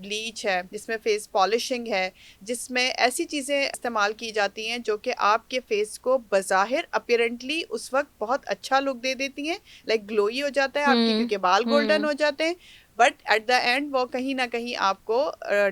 Bleach है, जिसमें face polishing है, जिसमें ऐसी चीज़ें इस्तेमाल की जाती हैं जो कि आपके फेस को बज़ाहिर अपीरेंटली उस वक्त बहुत अच्छा लुक दे देती हैं, लाइक ग्लोई हो जाता है आपके क्योंकि बाल गोल्डन हो जाते हैं, बट एट द एंड वो कहीं ना कहीं आपको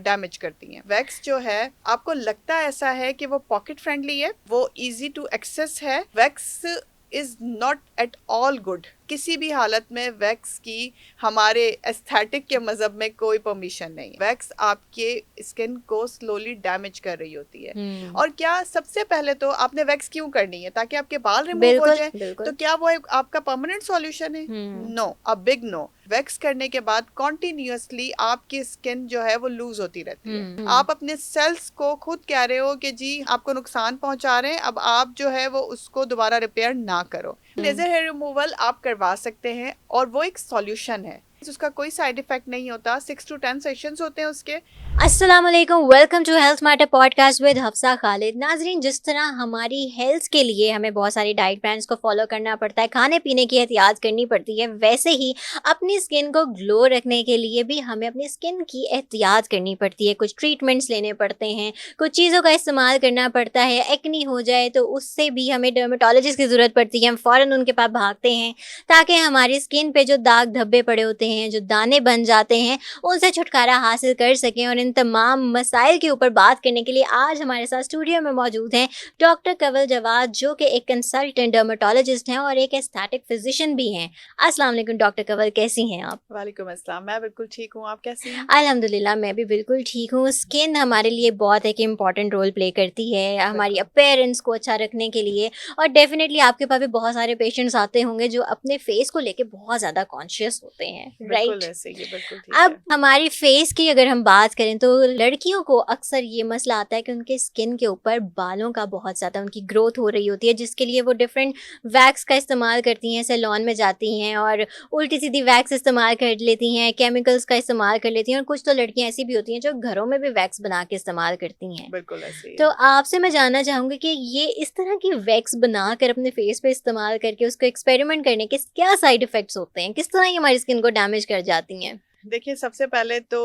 डैमेज करती हैं। वैक्स जो है आपको लगता ऐसा है कि वो पॉकेट फ्रेंडली है, वो इजी टू एक्सेस है। Wax is not at all good. किसी भी हालत में वैक्स की हमारे एस्थेटिक के मजहब में कोई परमिशन नहीं है। वैक्स आपके स्किन को स्लोली डैमेज कर रही होती है। और क्या सबसे पहले तो आपने वैक्स क्यों करनी है? ताकि आपके बाल रिमूव हो जाए। तो क्या वो आपका परमानेंट सॉल्यूशन है? No, a big no. Wax करने के बाद कॉन्टिन्यूसली आपकी स्किन जो है वो लूज होती रहती है। आप अपने सेल्स को खुद कह रहे हो कि जी आपको नुकसान पहुंचा रहे हैं, अब आप जो है वो उसको दोबारा रिपेयर ना करो। लेजर हेयर रिमूवल आप करवा सकते हैं और वो एक सॉल्यूशन है, उसका कोई साइड इफेक्ट नहीं होता। 6 to 10 सेशंस होते हैं उसके। अस्सलाम वालेकुम, welcome to health matter podcast with Hafsa Khalid. नाजरीन, जिस तरह हमारी हेल्थ के लिए हमें बहुत सारी डाइट प्लान्स को फॉलो करना पड़ता है, खाने पीने की एहतियात करनी पड़ती है, वैसे ही अपनी स्किन को ग्लो रखने के लिए भी हमें अपनी स्किन की एहतियात करनी पड़ती है। कुछ ट्रीटमेंट्स लेने पड़ते हैं, कुछ चीज़ों का इस्तेमाल करना पड़ता है। एक्नी हो जाए तो उससे भी हमें डर्मेटोलॉजिस्ट की ज़रूरत पड़ती है, हम फ़ौरन उनके पास भागते हैं ताकि हमारी स्किन पे जो दाग धब्बे पड़े होते हैं, जो दाने बन जाते हैं, उनसे छुटकारा हासिल कर सकें। और इन तमाम मसाइल के ऊपर बात करने के लिए आज हमारे साथ स्टूडियो में मौजूद हैं डॉक्टर कंवल जवाद, जो कि एक कंसल्टेंट डर्मेटोलॉजिस्ट हैं और एक एस्थेटिक फिजिशियन भी हैं। अस्सलाम वालेकुम डॉक्टर कंवल, कैसी हैं आप? वालेकुम अस्सलाम, मैं बिल्कुल ठीक हूँ, आप कैसी हैं? अल्हम्दुलिल्लाह, मैं भी बिल्कुल ठीक हूँ। स्किन हमारे लिए बहुत एक इम्पॉर्टेंट रोल प्ले करती है हमारी अपीयरेंस को अच्छा रखने के लिए। और डेफिनेटली आपके पास भी बहुत सारे पेशेंट्स आते होंगे जो अपने फेस को लेके बहुत ज़्यादा कॉन्शियस होते हैं, बिल्कुल राइट? ऐसे ही, बिल्कुल ठीक अब है। हमारी फेस की अगर हम बात करें तो लड़कियों को अक्सर ये मसला आता है कि उनके स्किन के ऊपर बालों का बहुत ज़्यादा उनकी ग्रोथ हो रही होती है, जिसके लिए वो डिफरेंट वैक्स का इस्तेमाल करती हैं, सैलून में जाती हैं और उल्टी सीधी वैक्स इस्तेमाल कर लेती हैं, केमिकल्स का इस्तेमाल कर लेती हैं। और कुछ तो लड़कियां ऐसी भी होती हैं जो घरों में भी वैक्स बना के इस्तेमाल करती हैं। बिल्कुल ऐसे ही तो है। आपसे मैं जानना चाहूँगी कि ये इस तरह की वैक्स बनाकर अपने फेस पे इस्तेमाल करके उसको एक्सपेरिमेंट करने के क्या साइड इफ़ेक्ट्स होते हैं? किस तरह ये हमारी स्किन को डैमेज कर जाती हैं? देखिए, सबसे पहले तो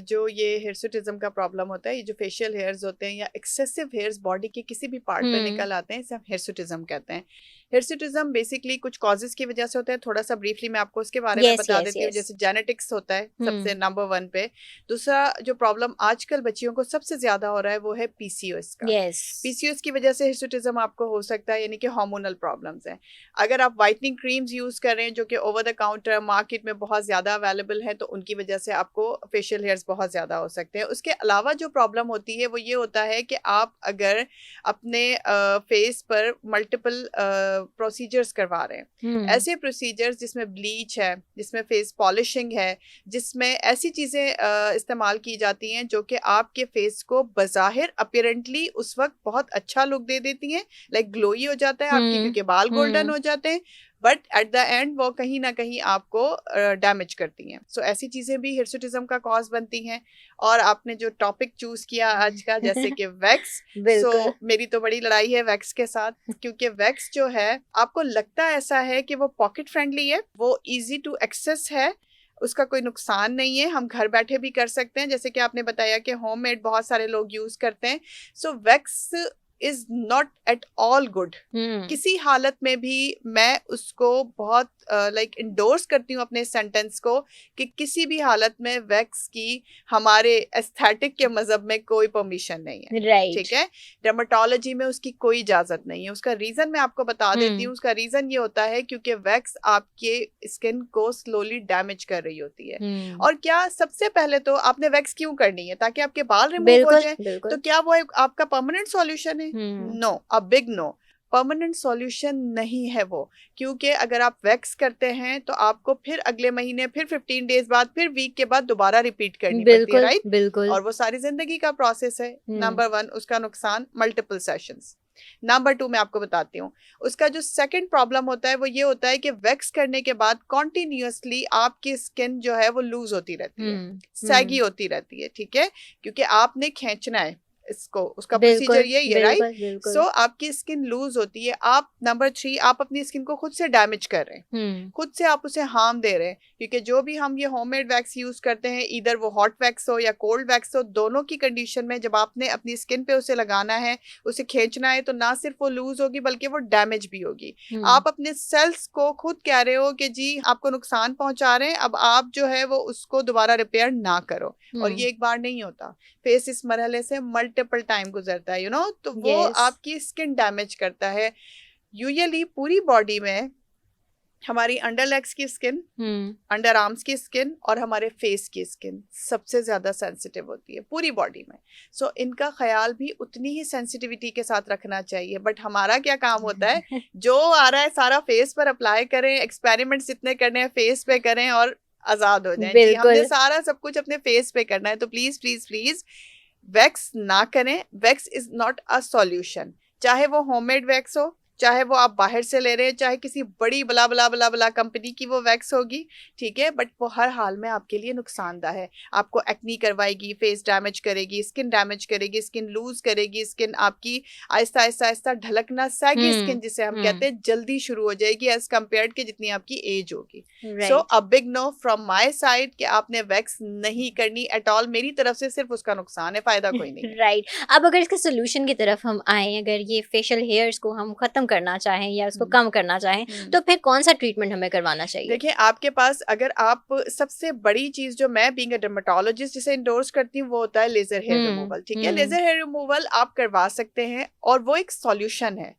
जो ये हिर्सुटिज्म का प्रॉब्लम होता है, ये जो फेशियल हेयर्स होते हैं या एक्सेसिव हेयर्स बॉडी के किसी भी पार्ट पे निकल आते हैं, इसे हम हिर्सुटिज्म कहते हैं। हिर्सुटिज्म बेसिकली कुछ कॉजेज की वजह से होता है। थोड़ा सा ब्रीफली मैं आपको उसके बारे में बता देती हूँ। जैसे जेनेटिक्स होता है सबसे नंबर 1 पे। दूसरा जो प्रॉब्लम आजकल बच्चियों को सबसे ज्यादा हो रहा है वो है पीसीओएस का। पीसीओएस की वजह से हिर्सुटिज्म आपको हो सकता है, यानी कि हार्मोनल प्रॉब्लम्स हैं। अगर आप व्हाइटनिंग क्रीम्स यूज कर रहे हैं जो कि ओवर द काउंटर मार्केट में बहुत ज्यादा अवेलेबल है, तो उनकी वजह से आपको फेशियल हेयर्स बहुत ज़्यादा हो सकते हैं। उसके अलावा जो प्रॉब्लम होती है वो ये होता है कि आप अगर अपने फेस पर मल्टीपल प्रोसीजर्स करवा रहे हैं, ऐसे प्रोसीजर्स जिसमें ब्लीच है, जिसमें फेस पॉलिशिंग है, जिसमें ऐसी चीज़ें इस्तेमाल की जाती हैं जो कि आपके फेस को बज़ाहिर अपीरेंटली उस वक्त बहुत अच्छा लुक दे देती हैं, लाइक ग्लोई हो जाता है आपके क्योंकि बाल गोल्डन हो जाते हैं, बट एट द एंड वो कहीं ना कहीं आपको डैमेज करती हैं। सो ऐसी चीजें भी हिर्सुटिज्म का कॉज बनती हैं। और आपने जो टॉपिक चूज किया आज का, जैसे कि वैक्स, सो मेरी तो बड़ी लड़ाई है वैक्स के साथ, क्योंकि वैक्स जो है आपको लगता ऐसा है कि वो पॉकेट फ्रेंडली है, वो इजी टू एक्सेस है, उसका कोई नुकसान नहीं है, हम घर बैठे भी कर सकते हैं, जैसे कि आपने बताया कि होममेड बहुत सारे लोग यूज करते हैं। So wax is not at all good. किसी हालत में भी मैं उसको बहुत लाइक इंडोर्स करती हूँ अपने सेंटेंस को, कि किसी भी हालत में वैक्स की हमारे एस्थेटिक के मजहब में कोई परमिशन नहीं है, राइट? ठीक है। डर्मेटोलॉजी में उसकी कोई इजाजत नहीं है। उसका रीजन मैं आपको बता देती हूँ। उसका रीजन ये होता है क्योंकि वैक्स आपके स्किन को स्लोली डैमेज कर रही होती है। और क्या सबसे पहले तो आपने वैक्स क्यों करनी है? ताकि आपके बाल रिमूव हो जाए। तो क्या वो आपका परमानेंट सॉल्यूशन है? No, a big no. Permanent solution नहीं है वो, क्योंकि अगर आप वैक्स करते हैं तो आपको फिर अगले महीने, फिर 15 डेज बाद, फिर वीक के बाद दोबारा रिपीट करनी पड़ती है, राइट? बिल्कुल। और वो सारी जिंदगी का प्रोसेस है। नंबर 1 उसका नुकसान, मल्टीपल सेशंस। नंबर 2 मैं आपको बताती हूँ, उसका जो सेकंड प्रॉब्लम होता है वो ये होता है कि वैक्स करने के बाद कॉन्टिन्यूसली आपकी स्किन जो है वो लूज होती रहती है, सैगी होती रहती है, ठीक है, क्योंकि आपने खींचना है इसको, उसका बिल्कुल, प्रोसीजर यही है, राइट? बिल्कुल, बिल्कुल। सो आपकी स्किन लूज होती है। आप नंबर 3, आप अपनी स्किन को खुद से डैमेज कर रहे हैं, खुद से आप उसे हार्म दे रहे हैं, क्योंकि जो भी हम ये होममेड वैक्स यूज करते हैं, इधर वो हॉट वैक्स हो या कोल्ड वैक्स हो, दोनों की कंडीशन में जब आपने अपनी स्किन पे उसे लगाना है, उसे खींचना है, तो ना सिर्फ वो लूज होगी बल्कि वो डैमेज भी होगी। आप अपने सेल्स को खुद कह रहे हो कि जी आपको नुकसान पहुंचा रहे हैं, अब आप जो है वो उसको दोबारा रिपेयर ना करो। और ये एक बार नहीं होता, फेस इस मरहले से मल्टीपल टाइम गुजरता है, तो वो Yes. आपकी स्किन डैमेज करता है। यूजुअली पूरी बॉडी में हमारी अंडर लेग्स की स्किन, अंडर आर्म्स की स्किन और हमारे फेस की स्किन सबसे ज्यादा सेंसिटिव होती है पूरी बॉडी में। सो इनका ख्याल भी उतनी ही सेंसिटिविटी के साथ रखना चाहिए। बट हमारा क्या काम होता है, जो आ रहा है सारा फेस पर अप्लाई करें, एक्सपेरिमेंट्स जितने करने हैं फेस पे करें और आजाद हो जाएं। जी हमने सारा सब कुछ अपने फेस पे करना है, तो प्लीज प्लीज प्लीज वैक्स ना करें। Wax is not a solution, चाहे वो होममेड वैक्स हो, चाहे वो आप बाहर से ले रहे हैं, चाहे किसी बड़ी बला बला बला बला कंपनी की वो वैक्स होगी, ठीक है, बट वो हर हाल में आपके लिए नुकसानदा है। आपको एक्नी करवाएगी, फेस डैमेज करेगी, स्किन डैमेज करेगी, स्किन लूज करेगी, स्किन आपकी आहिस्ता आहिस्ता आहिस्ता ढलकना, सैगी स्किन जिसे हम कहते हैं, जल्दी शुरू हो जाएगी एज कम्पेयर्ड के जितनी आपकी एज होगी। So a big no from my side कि आपने वैक्स नहीं करनी एट ऑल। मेरी तरफ से सिर्फ उसका नुकसान है, फायदा कोई नहीं। राइट। अब अगर इसके सोल्यूशन की तरफ हम आए, अगर ये फेशियल हेयर्स को हम खत्म करना चाहें या उसको कम करना चाहें, तो फिर कौन सा ट्रीटमेंट हमें करवाना चाहिए? देखिए आपके पास, अगर आप, सबसे बड़ी चीज जो मैं बीइंग अ डर्मेटोलॉजिस्ट जिसे इंडोर्स करती हूँ वो होता है लेजर हेयर रिमूवल। ठीक है, लेजर हेयर रिमूवल आप करवा सकते हैं और वो एक सॉल्यूशन है।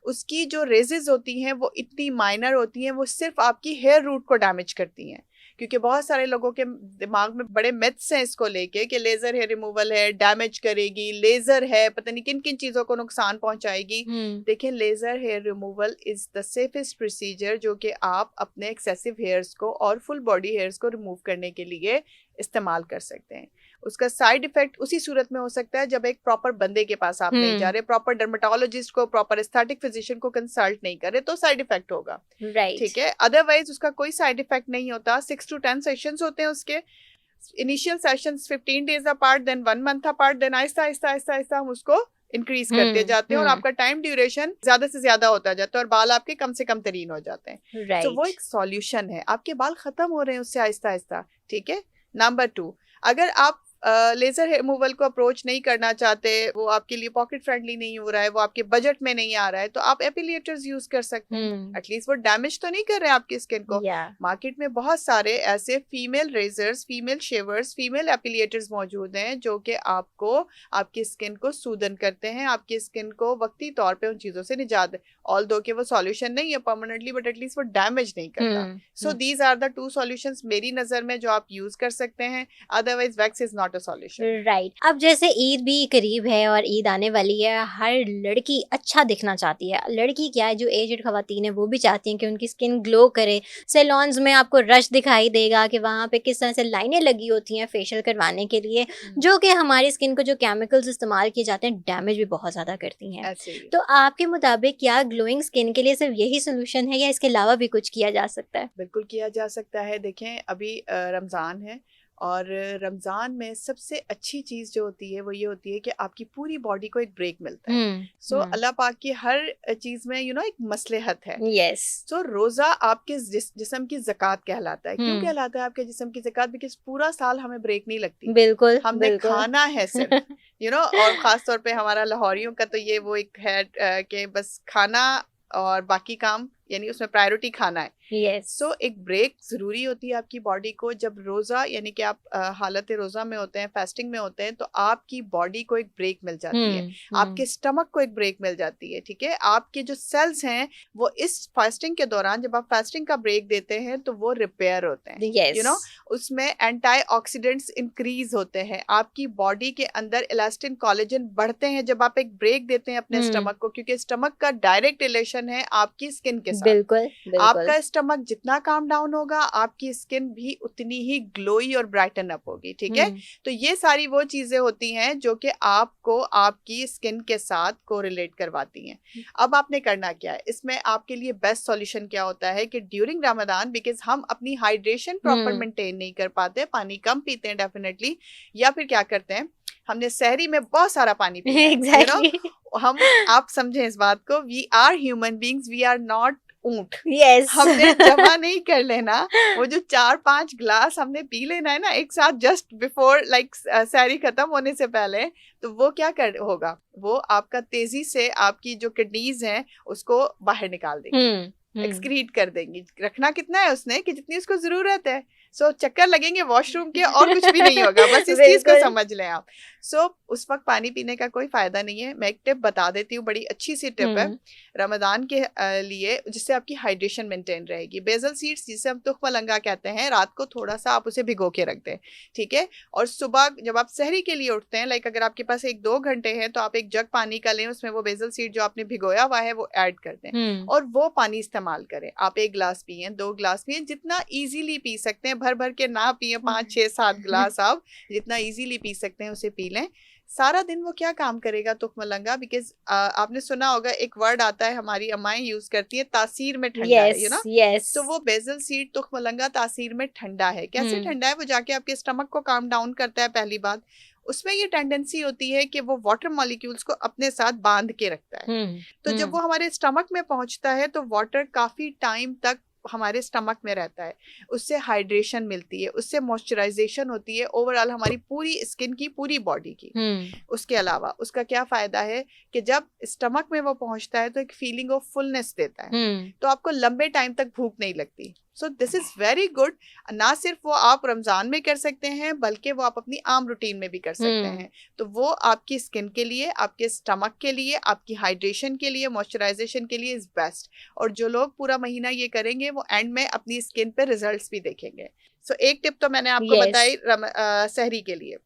उसकी जो रेजेस होती हैं वो इतनी माइनर होती हैं, वो सिर्फ आपकी हेयर रूट को डैमेज करती हैं। क्योंकि बहुत सारे लोगों के दिमाग में बड़े मिथ्स हैं इसको लेके कि लेजर हेयर रिमूवल है, डैमेज करेगी, लेजर है, पता नहीं किन किन चीजों को नुकसान पहुंचाएगी। देखिए laser hair removal is the safest procedure जो कि आप अपने एक्सेसिव हेयर्स को और फुल बॉडी हेयर्स को रिमूव करने के लिए इस्तेमाल कर सकते हैं। उसका साइड इफेक्ट उसी सूरत में हो सकता है जब एक प्रॉपर बंदे के पास आप नहीं जा रहे, प्रॉपर डर्मेटोलॉजिस्ट को, प्रॉपर एस्थेटिक फिजिशियन को कंसल्ट नहीं कर रहे, तो साइड इफेक्ट होगा। ठीक है, अदरवाइज उसका कोई साइड इफेक्ट नहीं होता। 6 to 10 सेशंस होते हैं उसके। Initial sessions 15 days apart, then 1 month apart, then आहिस्ता आहिस्ता आहिस्ता आहिस्ता हम उसको इंक्रीज करते जाते हैं और आपका टाइम ड्यूरेशन ज्यादा से ज्यादा होता जाता है और बाल आपके कम से कम तरीन हो जाते हैं। तो वो एक सॉल्यूशन है, आपके बाल खत्म हो रहे हैं उससे आहिस्ता आहिस्ता। ठीक है, नंबर 2, अगर आप लेजर हेयर रिमूवल को अप्रोच नहीं करना चाहते, वो आपके लिए पॉकेट फ्रेंडली नहीं हो रहा है, वो आपके बजट में नहीं आ रहा है, तो आप एपिलिएटर्स यूज कर सकते हैं। एटलीस्ट वो डैमेज तो नहीं कर रहे हैं आपकी स्किन को। मार्केट में बहुत सारे ऐसे female razors, female shavers, female epilators मौजूद हैं जो कि आपको आपकी स्किन को सूदन करते हैं, आपकी स्किन को वक्ती तौर पे उन चीजों से निजात, ऑल्दो कि वो सॉल्यूशन नहीं है परमानेंटली, बट एटलीस्ट वो डैमेज नहीं करता। So these are the 2 solutions मेरी नजर में जो आप यूज कर सकते हैं। Otherwise wax is not a solution. Right. अब जैसे ईद भी करीब है और ईद आने वाली है, हर लड़की अच्छा दिखना चाहती है। लड़की क्या है, जो एजेड खवातीन है वो भी चाहती हैं कि उनकी स्किन ग्लो करे। सैलून्स में आपको रश दिखाई देगा कि वहाँ पे किस तरह से लाइनें लगी होती हैं फेशियल करवाने के लिए, जो कि हमारी स्किन को जो केमिकल्स इस्तेमाल किए जाते हैं डैमेज भी बहुत ज़्यादा करती हैं। तो आपके मुताबिक क्या ग्लोइंग स्किन के लिए सिर्फ यही सोल्यूशन है या इसके अलावा भी कुछ किया जा सकता है? बिल्कुल किया जा सकता है। देखें अभी रमज़ान है और रमज़ान में सबसे अच्छी चीज़ जो होती है वो ये होती है कि आपकी पूरी बॉडी को एक ब्रेक मिलता है। सो अल्लाह पाक की हर चीज़ में एक मसलहत है। यस। सो रोज़ा आपके जिस्म की ज़कात कहलाता है। क्यों कहलाता है आपके जिस्म की ज़कात? बिकॉज़ पूरा साल हमें ब्रेक नहीं लगती। बिल्कुल, हमने बिल्कुल। खाना है सिर्फ और ख़ास तौर पे हमारा लाहौरियों का तो ये वो एक है कि बस खाना और बाकी काम, यानी उसमें प्रायोरिटी खाना है। Yes. सो एक ब्रेक जरूरी होती है आपकी बॉडी को। जब रोजा यानी कि आप हालत रोजा में होते हैं, फास्टिंग में होते हैं, तो आपकी बॉडी को एक ब्रेक मिल जाती है, आपके स्टमक को एक ब्रेक मिल जाती है। ठीक है, आपके जो सेल्स हैं वो इस फास्टिंग के दौरान, जब आप फास्टिंग का ब्रेक देते हैं तो वो रिपेयर होते हैं। yes. उसमें एंटीऑक्सीडेंट्स इंक्रीज होते हैं, आपकी बॉडी के अंदर इलास्टिन, कोलेजन बढ़ते हैं जब आप एक ब्रेक देते हैं अपने स्टमक को, क्योंकि स्टमक का डायरेक्ट रिलेशन है आपकी स्किन के साथ। बिल्कुल, बिल्कुल। आपका स्टमक जितना काम डाउन होगा, आपकी स्किन भी उतनी ही ग्लोई और ब्राइटन अप होगी। ठीक है, तो ये सारी वो चीजें होती हैं जो कि आपको आपकी स्किन के साथ कोरिलेट करवाती हैं। अब आपने करना क्या है इसमें? आपके लिए बेस्ट सॉल्यूशन क्या होता है कि ड्यूरिंग रमजान, बिकॉज हम अपनी हाइड्रेशन प्रॉपर मेंटेन नहीं कर पाते, पानी कम पीते हैं डेफिनेटली, या फिर क्या करते हैं हमने सहरी में बहुत सारा पानी पीना है, एग्जैक्टली हम आप समझें इस बात को, we are human beings, we are not ऊंट। यस हमने जमा नहीं कर लेना, वो जो 4-5 ग्लास हमने पी लेना है ना एक साथ जस्ट बिफोर लाइक सहरी खत्म होने से पहले, तो वो क्या कर होगा, वो आपका तेजी से आपकी जो किडनीज हैं उसको बाहर निकाल देंगी, एक्सक्रीट कर देंगी। रखना कितना है उसने कि जितनी उसको जरूरत है। सो चक्कर लगेंगे वॉशरूम के और कुछ भी नहीं होगा, बस इस चीज को बिल्कुल। समझ लें आप। सो उस वक्त पानी पीने का कोई फायदा नहीं है। मैं एक टिप बता देती हूँ, बड़ी अच्छी सी टिप है रमजान के लिए, जिससे आपकी हाइड्रेशन मेंटेन रहेगी। बेजल सीड्स जिसे हम तुख मलंगा कहते हैं, रात को थोड़ा सा आप उसे भिगो के रख दें, ठीक है। और सुबह जब आप सहरी के लिए उठते हैं, लाइक अगर आपके पास 1-2 घंटे हैं, तो आप एक जग पानी का लें, उसमें वो बेजल सीड जो आपने भिगोया हुआ है वो ऐड कर दें और वो पानी इस्तेमाल करें। आप 1 गिलास पिए, 2 गिलास पिए, जितना इजीली पी सकते हैं, भर भर के ना पिए 5-6-7 गिलास, आप जितना इजीली पी सकते हैं उसे पी लें। सारा दिन वो क्या काम करेगा तुख मलंगा, बिकॉज आपने सुना होगा एक वर्ड आता है, हमारी अम्माएं यूज करती है, तासीर में ठंडा है, यू नो। यस तो वो बेजल सीड तुख मलंगा तासीर में ठंडा है। कैसे ठंडा है, वो जाके आपके स्टमक को काम डाउन करता है। पहली बात, उसमें ये टेंडेंसी होती है कि वो वाटर मॉलिक्यूल्स को अपने साथ बांध के रखता है। तो जब वो हमारे स्टमक में पहुंचता है तो वाटर काफी टाइम तक हमारे स्टमक में रहता है, उससे हाइड्रेशन मिलती है, उससे मॉइस्चराइजेशन होती है ओवरऑल हमारी पूरी स्किन की, पूरी बॉडी की। उसके अलावा उसका क्या फायदा है कि जब स्टमक में वो पहुंचता है तो एक फीलिंग ऑफ फुलनेस देता है, तो आपको लंबे टाइम तक भूख नहीं लगती। So this is very good. ना सिर्फ वो आप रमजान में कर सकते हैं, बल्कि वो आप अपनी आम रूटीन में भी कर सकते हैं। तो वो आपकी स्किन के लिए, आपके स्टमक के लिए, आपकी हाइड्रेशन के लिए, मॉइस्चराइजेशन के लिए इज बेस्ट। और जो लोग पूरा महीना ये करेंगे वो एंड में अपनी स्किन पे रिजल्ट्स भी देखेंगे। सो एक टिप तो मैंने आपको बताई सहरी के लिए।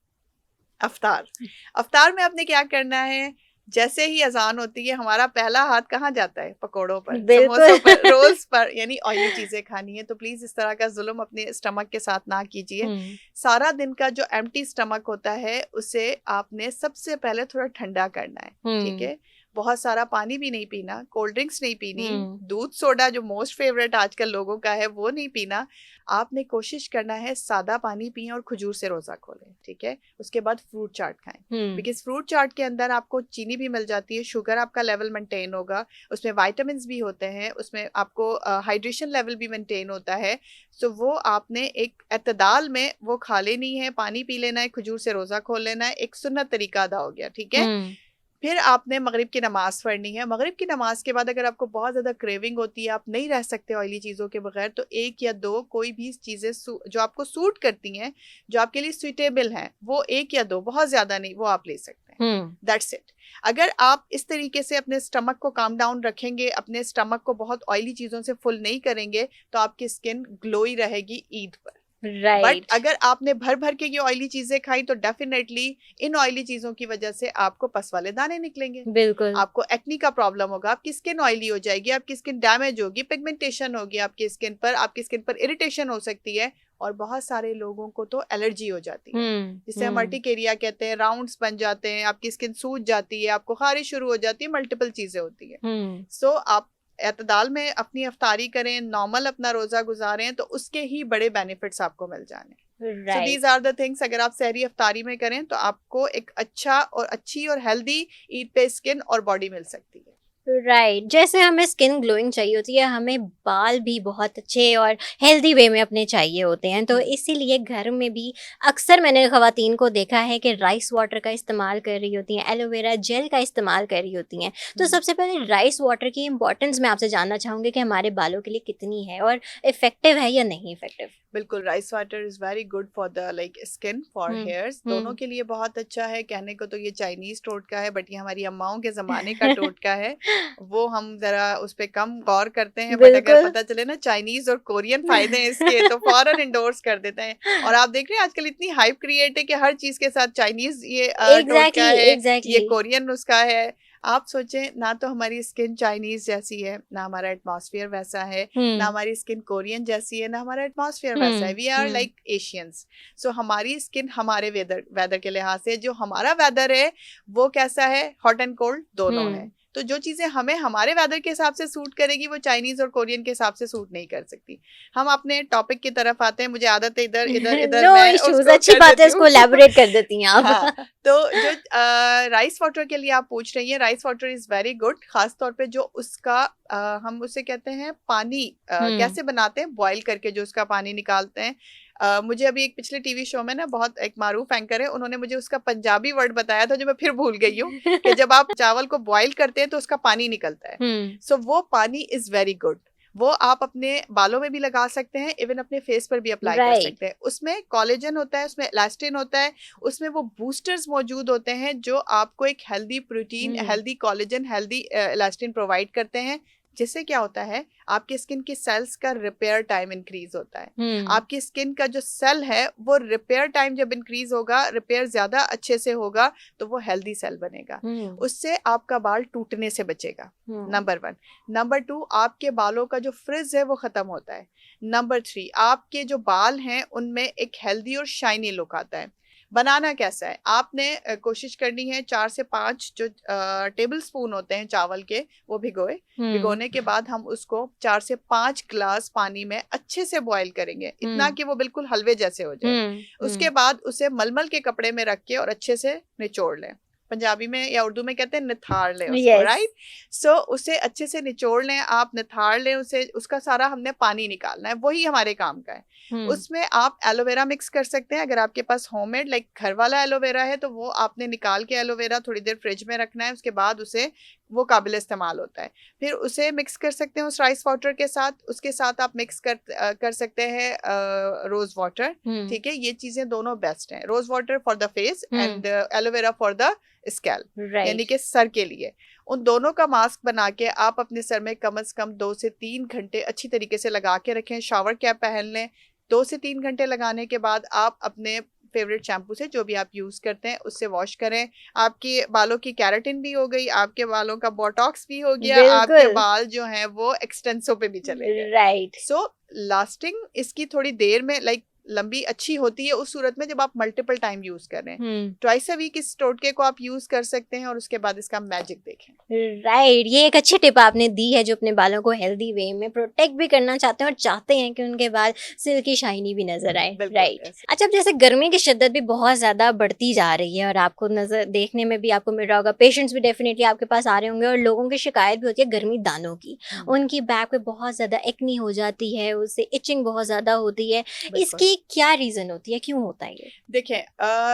अफ्तार में आपने क्या करना है, जैसे ही अजान होती है हमारा पहला हाथ कहाँ जाता है, पकोड़ों पर, समोसों पर, रोल्स पर, यानी ऑयली चीजें खानी है। तो प्लीज इस तरह का जुल्म अपने स्टमक के साथ ना कीजिए। सारा दिन का जो एम्प्टी स्टमक होता है उसे आपने सबसे पहले थोड़ा ठंडा करना है, ठीक है। बहुत सारा पानी भी नहीं पीना, कोल्ड ड्रिंक्स नहीं पीनी, दूध सोडा जो मोस्ट फेवरेट आजकल लोगों का है वो नहीं पीना। आपने कोशिश करना है सादा पानी पिए और खजूर से रोजा खोलें, ठीक है। उसके बाद फ्रूट चाट खाएं, बिकॉज फ्रूट चाट के अंदर आपको चीनी भी मिल जाती है, शुगर आपका लेवल मेंटेन होगा, उसमें विटामिन भी होते हैं, उसमें आपको हाइड्रेशन लेवल भी मेंटेन होता है। सो वो आपने एक एतदाल में वो खा लेनी है, पानी पी लेना है, खजूर से रोजा खोल लेना है, एक सुन्नत तरीका अदा हो गया, ठीक है। फिर आपने मगरिब की नमाज पढ़नी है। मगरिब की नमाज के बाद अगर आपको बहुत ज़्यादा क्रेविंग होती है, आप नहीं रह सकते ऑयली चीज़ों के बगैर, तो 1 या 2 कोई भी चीज़ें जो आपको सूट करती हैं, जो आपके लिए सुइटेबल हैं, वो 1 या 2, बहुत ज़्यादा नहीं, वो आप ले सकते हैं। That's it. अगर आप इस तरीके से अपने स्टमक को काम डाउन रखेंगे, अपने स्टमक को बहुत ऑयली चीज़ों से फुल नहीं करेंगे, तो आपकी स्किन ग्लोई रहेगी ईद पर। बट अगर आपने भर भर के ये ऑयली चीजें खाई तो डेफिनेटली इन ऑयली चीजों की वजह से आपको पस वाले दाने निकलेंगे, बिल्कुल आपको एक्नी का प्रॉब्लम होगा, आपकी स्किन ऑयली हो जाएगी, आपकी स्किन डैमेज होगी, पिगमेंटेशन होगी आपकी स्किन पर इरिटेशन हो सकती है, और बहुत सारे लोगों को तो एलर्जी हो जाती है, जिसे हम अर्टिकेरिया कहते हैं, राउंड्स बन जाते हैं, आपकी स्किन सूज जाती है, आपको खारिश शुरू हो जाती है, मल्टीपल चीजें होती है। सो आप एतदाल में अपनी अफ्तारी करें, नॉर्मल अपना रोजा गुजारें, तो उसके ही बड़े बेनिफिट्स आपको मिल जाने। So these are the things. अगर आप सहरी अफ्तारी में करें तो आपको एक अच्छा और अच्छी और हेल्दी ईद पे स्किन और बॉडी मिल सकती है। जैसे हमें स्किन ग्लोइंग चाहिए होती है, हमें बाल भी बहुत अच्छे और हेल्दी वे में अपने चाहिए होते हैं, तो इसीलिए घर में भी अक्सर मैंने ख़वातीन को देखा है कि राइस वाटर का इस्तेमाल कर रही होती हैं, एलोवेरा जेल का इस्तेमाल कर रही होती हैं। तो सबसे पहले राइस वाटर की इम्पोर्टेंस मैं आपसे जानना चाहूँगी कि हमारे बालों के लिए कितनी है और इफ़ेक्टिव है या नहीं इफ़ेक्टिव। बिल्कुल, rice water is very good for the like skin, for hairs, दोनों के लिए बहुत अच्छा है। कहने को तो ये चाइनीज टोटका है, बट ये हमारी अम्माओं के ज़माने का टोटका है, वो हम ज़रा उस पर कम गौर करते हैं, बट अगर पता चले ना चाइनीज और कोरियन फ़ायदे हैं इसके, तो फौरन इंडोर्स कर देते हैं। और आप देख रहे हैं आजकल इतनी हाइप क्रिएट है कि हर चीज़ के साथ चाइनीज ये टोटका है, ये कोरियन नुस्खा है। आप सोचें, ना तो हमारी स्किन चाइनीज जैसी है, ना हमारा एटमॉस्फेयर वैसा है, ना हमारी स्किन कोरियन जैसी है, ना हमारा एटमॉस्फेयर वैसा है। We are like Asians. So हमारी स्किन हमारे वेदर के लिहाज से, जो हमारा वेदर है वो कैसा है, हॉट एंड कोल्ड दोनों है। तो जो चीजें हमें हमारे वेदर के हिसाब से सूट करेगी वो चाइनीज और कोरियन के हिसाब से सूट नहीं कर सकती। हम अपने टॉपिक की तरफ आते हैं, मुझे आदत है इधर इधर इधर नो मैं इश्यूज, उसको अच्छी कर बात है, देती उसको हूँ। एलैबोरेट कर देती हैं आप। हाँ, तो जो राइस वाटर के लिए आप पूछ रही हैं, rice water is very good, खास तौर पे जो उसका हम उसे कहते हैं पानी कैसे बनाते हैं, बॉईल करके जो उसका पानी निकालते हैं। मुझे अभी एक पिछले टीवी शो में ना बहुत एक मारूफ एंकर है, उन्होंने मुझे उसका पंजाबी वर्ड बताया था जो मैं फिर भूल गई हूँ कि जब आप चावल को बॉईल करते हैं तो उसका पानी निकलता है। सो वो पानी इज वेरी गुड, वो आप अपने बालों में भी लगा सकते हैं, इवन अपने फेस पर भी अप्लाई कर सकते हैं। उसमें कोलेजन होता है, उसमें इलास्टिन होता है, उसमें वो बूस्टर्स मौजूद होते हैं जो आपको एक healthy protein, healthy collagen, healthy elastin provide करते हैं, जिससे क्या होता है आपकी स्किन की सेल्स का रिपेयर टाइम इंक्रीज होता है। आपकी स्किन का जो सेल है वो रिपेयर टाइम जब इंक्रीज होगा, रिपेयर ज्यादा अच्छे से होगा, तो वो हेल्दी सेल बनेगा। उससे आपका बाल टूटने से बचेगा, नंबर 1। नंबर 2, आपके बालों का जो फ्रिज है वो खत्म होता है। नंबर 3, आपके जो बाल हैं उनमें एक हेल्दी और शाइनी लुक आता है। बनाना कैसा है, आपने कोशिश करनी है 4 से 5 जो टेबल स्पून होते हैं चावल के, वो भिगोने के बाद हम उसको 4 से 5 ग्लास पानी में अच्छे से बॉईल करेंगे, इतना कि वो बिल्कुल हलवे जैसे हो जाए। उसके बाद उसे मलमल के कपड़े में रख के और अच्छे से निचोड़ लें। पंजाबी में या उर्दू में कहते हैं निथाड़ लें उसको, राइट। सो उसे अच्छे से निचोड़ लें, आप निथाड़ लें उसे, उसका सारा हमने पानी निकालना है, वही हमारे काम का है। उसमें आप एलोवेरा मिक्स कर सकते हैं, अगर आपके पास होममेड लाइक घर वाला एलोवेरा है तो वो आपने निकाल के एलोवेरा थोड़ी देर फ्रिज में रखना है, उसके बाद उसे वो काबिल इस्तेमाल होता है। फिर उसे मिक्स कर सकते हैं उस राइस वाटर के साथ, उसके साथ आप मिक्स कर सकते हैं रोज वाटर, ठीक है। ये चीजें दोनों बेस्ट हैं, rose water for the face and aloe vera for the scalp, यानी कि सर के लिए। उन दोनों का मास्क बना के आप अपने सर में कम से कम 2 से 3 घंटे अच्छी तरीके से लगा के रखें। शावर कैप पहन लें। 2 से 3 घंटे लगाने के बाद आप अपने फेवरेट शैम्पू से, जो भी आप यूज करते हैं, उससे वॉश करें। आपके बालों की कैराटिन भी हो गई, आपके बालों का बोटॉक्स भी हो गया, आपके बाल जो हैं वो एक्सटेंसो पे भी चले गए, राइट। सो लास्टिंग इसकी थोड़ी देर में लाइक लंबी अच्छी होती है उस सूरत में जब आप मल्टीपल टाइम यूज कर रहे हैं। ट्वाइस अ वीक इस टोटके को आप यूज कर सकते हैं और उसके बाद इसका मैजिक देखें। राइट, ये एक अच्छी टिप आपने दी है, जो अपने बालों को हेल्दी वे में प्रोटेक्ट भी करना चाहते हैं और चाहते हैं कि उनके बाल सिल्की शाइनी भी नजर आए, राइट। अच्छा, अब जैसे गर्मी की शिद्दत भी बहुत ज्यादा बढ़ती जा रही है और आपको नजर देखने में भी आपको मिल रहा होगा, पेशेंट्स भी डेफिनेटली आपके पास आ रहे होंगे और लोगों की शिकायत भी होती है गर्मी दानों की, उनकी बैक पे बहुत ज्यादा एक्नी हो जाती है, उससे इचिंग बहुत ज्यादा होती है, इसकी क्या रीजन होती है, क्यों होता है ये? देखें,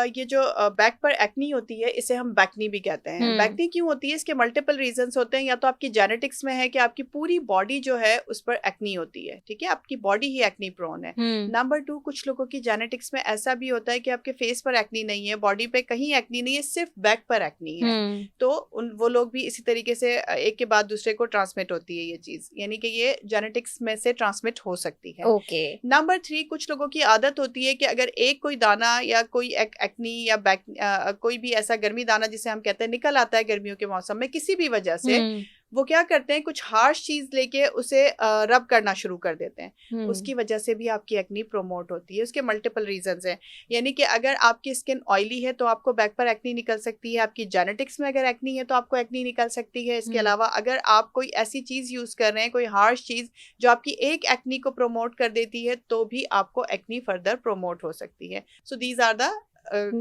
ये जो बैक पर एक्नी होती है इसे हम बैकनी भी कहते हैं। बैकनी क्यों होती है, इसके मल्टीपल रीजंस होते हैं। या तो आपकी जेनेटिक्स में है कि आपकी पूरी बॉडी जो है उस पर एक्नी होती है, ठीक है, आपकी बॉडी ही एक्नी प्रोन है। नंबर 2, कुछ लोगों की जेनेटिक्स में ऐसा भी होता है कि आपके फेस पर एक्नी नहीं है, बॉडी पे कहीं एक्नी नहीं है, सिर्फ बैक पर एक्नी है। तो वो लोग भी इसी तरीके से एक के बाद दूसरे को ट्रांसमिट होती है ये चीज, यानी कि ये जेनेटिक्स में से ट्रांसमिट हो सकती है। ओके। नंबर 3, कुछ लोगों की आदत होती है कि अगर एक कोई दाना या कोई एक्नी या कोई भी ऐसा गर्मी दाना जिसे हम कहते हैं निकल आता है गर्मियों के मौसम में किसी भी वजह से, वो क्या करते हैं, कुछ हार्श चीज लेके उसे रब करना शुरू कर देते हैं। उसकी वजह से भी आपकी एक्नी प्रोमोट होती है। उसके मल्टीपल रीजंस हैं, यानी कि अगर आपकी स्किन ऑयली है तो आपको बैक पर एक्नी निकल सकती है, आपकी जेनेटिक्स में अगर एक्नी है तो आपको एक्नी निकल सकती है। इसके अलावा अगर आप कोई ऐसी चीज यूज कर रहे हैं, कोई हार्श चीज जो आपकी एक एक्नी को प्रोमोट कर देती है, तो भी आपको एक्नी फर्दर प्रोमोट हो सकती है। So these are the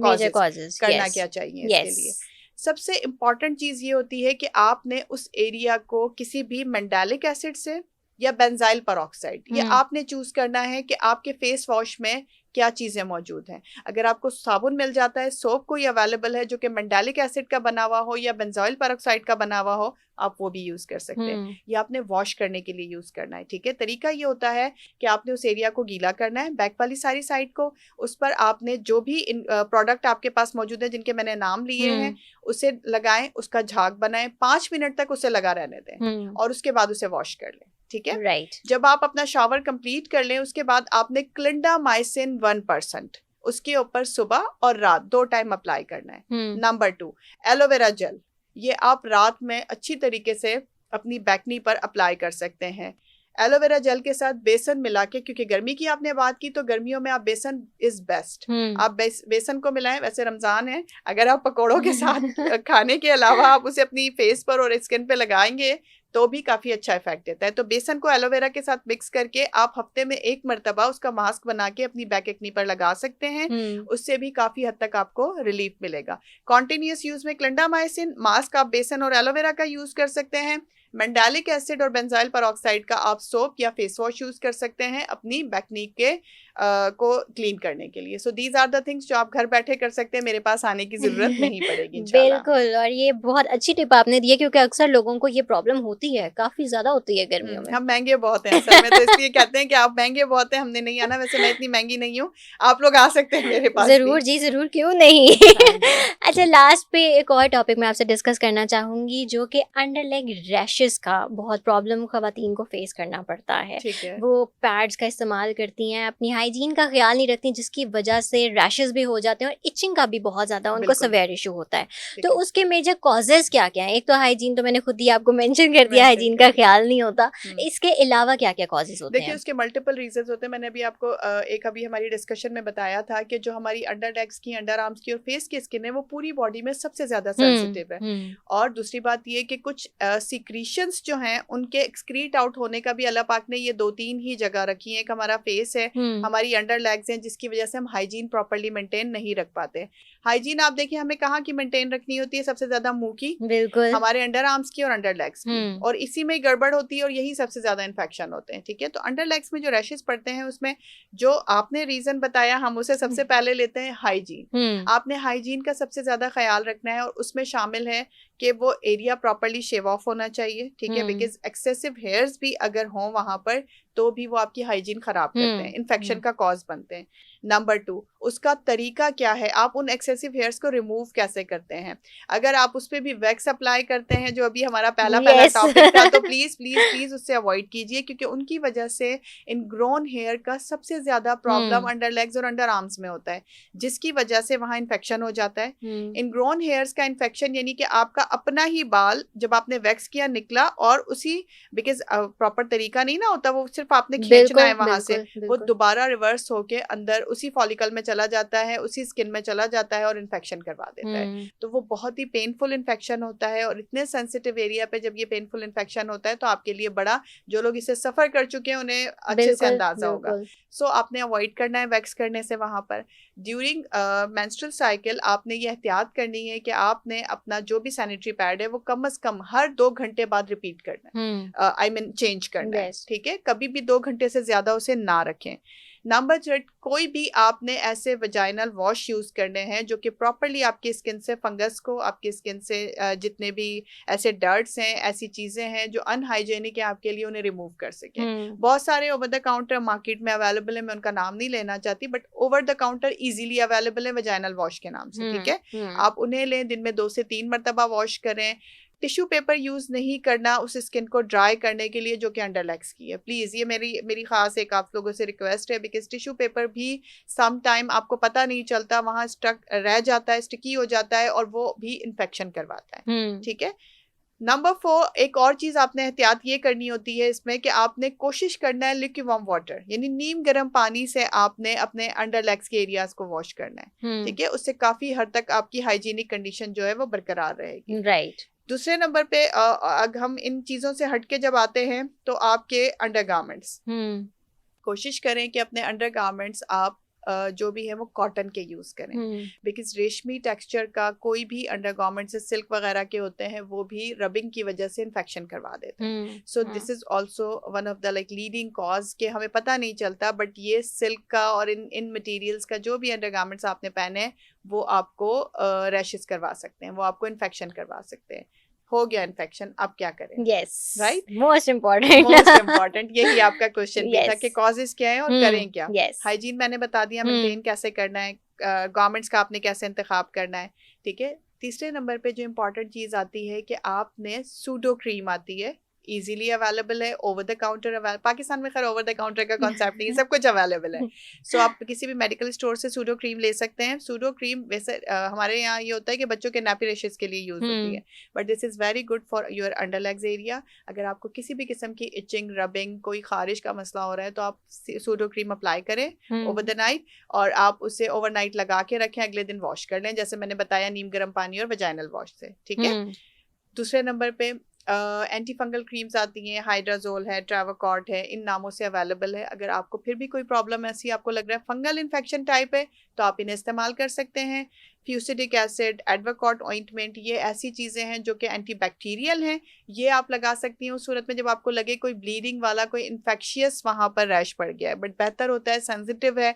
causes. करना क्या चाहिए इसके लिए? सबसे इम्पॉर्टेंट चीज ये होती है कि आपने उस एरिया को किसी भी मेंडालिक एसिड से या बेंजाइल पेरोक्साइड, ये आपने चूज करना है कि आपके फेस वॉश में क्या चीजें मौजूद हैं। अगर आपको साबुन मिल जाता है, सोप कोई अवेलेबल है जो कि मेंडालिक एसिड का बना हुआ हो या बेंजाइल पेरोक्साइड का बना हुआ हो, आप वो भी यूज कर सकते हैं। ये आपने वॉश करने के लिए यूज करना है, ठीक है। तरीका ये होता है कि आपने उस एरिया को गीला करना है, बैक वाली सारी साइड को, उस पर आपने जो भी प्रोडक्ट आपके पास मौजूद है जिनके मैंने नाम लिए हैं उसे लगाएं, उसका झाग बनाएं, 5 मिनट तक उसे लगा रहने दें और उसके बाद उसे वॉश कर लें, ठीक है। राइट। जब आप अपना शावर कंप्लीट कर लें उसके बाद आपने क्लिंडामाइसिन 1% उसके ऊपर सुबह और रात 2 टाइम अप्लाई करना है। नंबर 2, एलोवेरा जेल, ये आप रात में अच्छी तरीके से अपनी बैकनी पर अप्लाई कर सकते हैं। एलोवेरा जेल के साथ बेसन मिला के, क्योंकि गर्मी की आपने बात की तो गर्मियों में आप बेसन इज बेस्ट, आप बेसन को मिलाएं। वैसे रमजान है, अगर आप पकोड़ों के साथ खाने के अलावा आप उसे अपनी फेस पर और स्किन पे लगाएंगे तो भी काफी अच्छा इफेक्ट देता है। तो बेसन को एलोवेरा के साथ मिक्स करके आप हफ्ते में 1 मरतबा उसका मास्क बना के अपनी बैक एक्नी पर लगा सकते हैं, उससे भी काफी हद तक आपको रिलीफ मिलेगा। कॉन्टिन्यूस यूज में क्लिंडामाइसिन मास्क आप बेसन और एलोवेरा का यूज कर सकते हैं। मेंडालिक एसिड और बेंजाइल पेरोक्साइड का आप सोप या फेस वॉश यूज कर सकते हैं अपनी बैकनी के को क्लीन करने के लिए। So these are the things जो आप घर बैठे कर सकते हैं, मेरे पास आने की जरूरत नहीं पड़ेगी इंशाल्लाह। बिल्कुल, और ये बहुत अच्छी टिप आपने दी है, क्योंकि अक्सर लोगों को ये प्रॉब्लम होती है, काफी ज्यादा होती है गर्मियों में। हम महंगे बहुत हैं असल में, तो इसलिए कहते हैं कि आप महंगे बहुत हैं, हमने नहीं आना। वैसे मैं इतनी महंगी नहीं हूँ, आप लोग आ सकते हैं मेरे पास। जरूर जी जरूर, क्यों नहीं। अच्छा, लास्ट पे एक और टॉपिक मैं आपसे डिस्कस करना चाहूंगी, जो कि अंडर लेग रैशेस का बहुत प्रॉब्लम खवातीन को फेस करना पड़ता है। ठीक है। वो पैड्स का इस्तेमाल करती हैं, अपनी हाइजीन का ख्याल नहीं रखती, जिसकी वजह से रैशेस भी हो जाते हैं और इचिंग का भी बहुत ज्यादा उनको बिल्कुल। सवेयर इशू होता है। ठीक तो है। उसके मेजर कॉजेज क्या क्या हैं? एक तो हाइजीन, तो मैंने खुद ही आपको मेंशन कर दिया, Mention हाइजीन कर का दिया। ख्याल नहीं होता। इसके अलावा क्या क्या कॉजेज होते देखिए हैं? उसके मल्टीपल रीजंस होते हैं। मैंने अभी आपको एक अभी हमारी डिस्कशन में बताया था कि जो हमारी अंडर लेग्स की, अंडर आर्म्स की और फेस की स्किन है वो पूरी बॉडी में सबसे ज्यादा सेंसिटिव है। और दूसरी बात ये कि कुछ सीक्रीशंस जो हैं उनके एक्सक्रीट आउट होने का भी अल्लाह पाक ने ये 2-3 ही जगह रखी है। एक हमारा फेस है, हमारी अंडर लेग्स हैं, जिसकी वजह से हम हाइजीन प्रॉपर्ली मेंटेन नहीं रख पाते। हाइजीन आप देखिए हमें कहाँ की मेंटेन रखनी होती है? सबसे ज्यादा मुंह की, बिल्कुल, हमारे अंडर आर्म्स की और अंडर लेग्स की, और इसी में गड़बड़ होती है और यही सबसे ज्यादा इन्फेक्शन होते हैं। ठीक है, तो अंडर लेग्स में जो रैशेस पड़ते हैं उसमें जो आपने रीजन बताया हम उसे सबसे पहले लेते हैं हाइजीन। आपने हाइजीन का सबसे ज्यादा ख्याल रखना है और उसमें शामिल है कि वो एरिया प्रॉपर्ली शेव ऑफ होना चाहिए। ठीक है, बिकॉज एक्सेसिव हेयर्स भी अगर हों वहां पर तो भी वो आपकी हाइजीन खराब करते हैं, इन्फेक्शन का कॉज बनते हैं। नंबर 2, उसका तरीका क्या है, आप उन एक्सेसिव हेयर्स को रिमूव कैसे करते हैं। अगर आप उस पर भी वैक्स अप्लाई करते हैं, जो अभी हमारा पहला टॉपिक था, तो प्लीज प्लीज प्लीज उससे अवॉइड कीजिए, क्योंकि उनकी वजह से इनग्रोन हेयर का सबसे ज्यादा प्रॉब्लम अंडर लेग्स और अंडर आर्म्स में होता है, जिसकी वजह से वहां इन्फेक्शन हो जाता है। इनग्रोन हेयर्स का इन्फेक्शन यानी कि आपका अपना ही बाल जब आपने वैक्स किया निकला, और उसी बिकॉज प्रॉपर तरीका नहीं ना होता, वो सिर्फ आपने खींचना है वहां से, वो दोबारा रिवर्स होके अंदर उसी फॉलिकल में चला जाता है, उसी स्किन में चला जाता है और इन्फेक्शन करवा देता है। तो वो बहुत ही पेनफुल इन्फेक्शन होता है, और इतने सेंसिटिव एरिया पे जब ये पेनफुल इन्फेक्शन होता है तो आपके लिए बड़ा, जो लोग इसे सफर कर चुके हैं उन्हें अच्छे से अंदाजा होगा। सो आपने अवॉइड करना है वैक्स करने से वहां पर। ड्यूरिंग मेंस्ट्रुअल साइकिल आपने ये एहतियात करनी है कि आपने अपना जो भी सैनिटरी पैड है वो कम से कम हर 2 घंटे बाद रिपीट करना है, आई मीन चेंज करना है। ठीक है, कभी भी 2 घंटे से ज्यादा उसे ना रखें। नंबर 3, कोई भी आपने ऐसे वजाइनल वॉश यूज करने हैं जो कि प्रॉपरली आपकी स्किन से फंगस को, आपकी स्किन से जितने भी ऐसे डर्ट्स हैं, ऐसी चीजें हैं जो अनहाइजेनिक है आपके लिए, उन्हें रिमूव कर सके। बहुत सारे ओवर द काउंटर मार्केट में अवेलेबल है, मैं उनका नाम नहीं लेना चाहती, but over the counter easily available है वजाइनल वॉश के नाम से। ठीक है, आप उन्हें लें, दिन में 2 से 3 मरतबा वॉश करें। टिश्यू पेपर यूज नहीं करना उस स्किन को ड्राई करने के लिए जो कि अंडर लेग्स की है। प्लीज ये मेरी खास एक आप लोगों से रिक्वेस्ट है, बिकॉज टिश्यू पेपर भी सम टाइम आपको पता नहीं चलता वहां स्टक रह जाता है, स्टिकी हो जाता है और वो भी इन्फेक्शन करवाता है। ठीक है। नंबर 4, एक और चीज आपने एहतियात ये करनी होती है इसमें कि आपने कोशिश करना है लिक्विड वाटर यानी नीम गर्म पानी से आपने अपने अंडर लेग्स के एरियाज को वॉश करना है। ठीक है, उससे काफी हद तक आपकी हाइजीनिक कंडीशन जो है वो बरकरार रहेगी। राइट। दूसरे नंबर पे हम इन चीजों से हटके जब आते हैं तो आपके अंडर गारमेंट्स, कोशिश करें कि अपने अंडर गारमेंट्स आप जो भी है वो कॉटन के यूज करें, बिकॉज रेशमी टेक्सचर का कोई भी अंडर गारमेंट से सिल्क वगैरह के होते हैं वो भी रबिंग की वजह से इन्फेक्शन करवा देते हैं। So this is also one of the like leading cause के हमें पता नहीं चलता, बट ये सिल्क का और इन मटेरियल्स का जो भी अंडर गारमेंट्स आपने पहने हैं वो आपको रैशेस करवा सकते हैं, वो आपको इन्फेक्शन करवा सकते हैं। हो गया इन्फेक्शन, अब क्या करें? यस, राइट, मोस्ट इम्पोर्टेंट यही आपका क्वेश्चन भी था कि कॉजेज क्या है और करें क्या। हाइजीन मैंने बता दिया, मेंटेन कैसे करना है, गारमेंट्स का आपने कैसे इंतखाब करना है। ठीक है, तीसरे नंबर पे जो इम्पोर्टेंट चीज आती है कि आपने सूडो क्रीम आती है, इजीली अवेलेबल है, over the counter available. Pakistan में खैर ओवर द काउंटर का कॉन्सेप्ट नहीं है, सब कुछ अवेलेबल है। सो आप किसी भी मेडिकल स्टोर से सूडो क्रीम ले सकते हैं। सूडो क्रीम वैसे हमारे यहाँ ये होता है कि बच्चों के नैपी रैशेस के लिए यूज होती है, but this is very good for your under legs area. अगर आपको किसी भी किस्म की इचिंग, रबिंग, कोई खारिश का मसला हो रहा है तो आप सूडो क्रीम अप्लाई करें ओवर द नाइट, और आप उसे ओवरनाइट लगा के रखें, अगले दिन वॉश कर लें, जैसे मैंने बताया नीम गर्म पानी और वजाइनल वॉश से, ठीक है। दूसरे नंबर पे एंटी फंगल क्रीम्स आती हैं, हाइड्राजोल है, ट्रावोकॉर्ट है, इन नामों से अवेलेबल है। अगर आपको फिर भी कोई प्रॉब्लम ऐसी आपको लग रहा है फंगल इन्फेक्शन टाइप है तो आप इन्हें इस्तेमाल कर सकते हैं। फ्यूसिडिक एसिड, एडवोकॉट ऑइंटमेंट, ये ऐसी चीज़ें हैं जो कि एंटीबैक्टीरियल हैं, ये आप लगा सकती हैं उस सूरत में जब आपको लगे कोई ब्लीडिंग वाला, कोई इन्फेक्शियस वहाँ पर रैश पड़ गया है। बट बेहतर होता है, सेंसिटिव है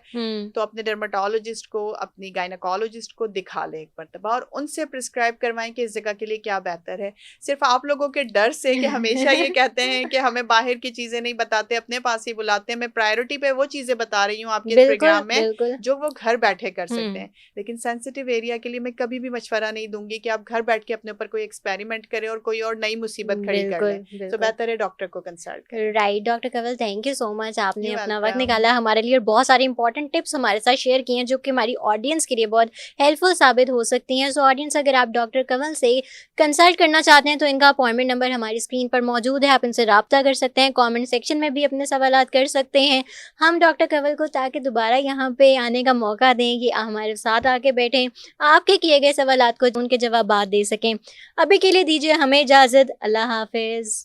तो अपने डर्माटोलॉजिस्ट को, अपनी गायनेकोलॉजिस्ट को दिखा लें एक मरतबा और उनसे प्रिस्क्राइब करवाएं कि इस जगह के लिए क्या बेहतर है। सिर्फ आप लोगों के डर से कि हमेशा ये कहते हैं कि हमें बाहर की चीज़ें नहीं बताते, अपने पास ही बुलाते हैं, मैं प्रायोरिटी पे वो चीज़ें बता रही हूँ आपके इस प्रोग्राम में जो वो घर बैठे कर सकते हैं। लेकिन सेंसिटिव एरिया के लिए मैं कभी भी मशवरा नहीं दूंगी कि आप घर बैठ के अपने ऊपर कोई एक्सपेरिमेंट करें और कोई और नई मुसीबत खड़ी कर लें। तो बेहतर है डॉक्टर को कंसल्ट करें। Right doctor Kanwal, thank you so much, आपने अपना वक्त निकाला हमारे लिए और बहुत सारे इंपॉर्टेंट टिप्स हमारे साथ शेयर किए हैं जो कि हमारी ऑडियंस के लिए बहुत हेल्पफुल साबित हो सकती हैं। सो ऑडियंस, अगर आप डॉक्टर कंवल से कंसल्ट करना चाहते हैं तो इनका अपॉइंटमेंट नंबर हमारी स्क्रीन पर मौजूद है, आप इनसे रब्ता कर सकते हैं, कॉमेंट सेक्शन में भी अपने सवालात कर सकते हैं। हम डॉक्टर कंवल को ताकि दोबारा यहाँ पे आने का मौका दें कि हमारे साथ आके बैठें, आपके किए गए सवालात को उनके जवाब दे सकें। अभी के लिए दीजिए हमें इजाज़त, अल्लाह हाफिज़।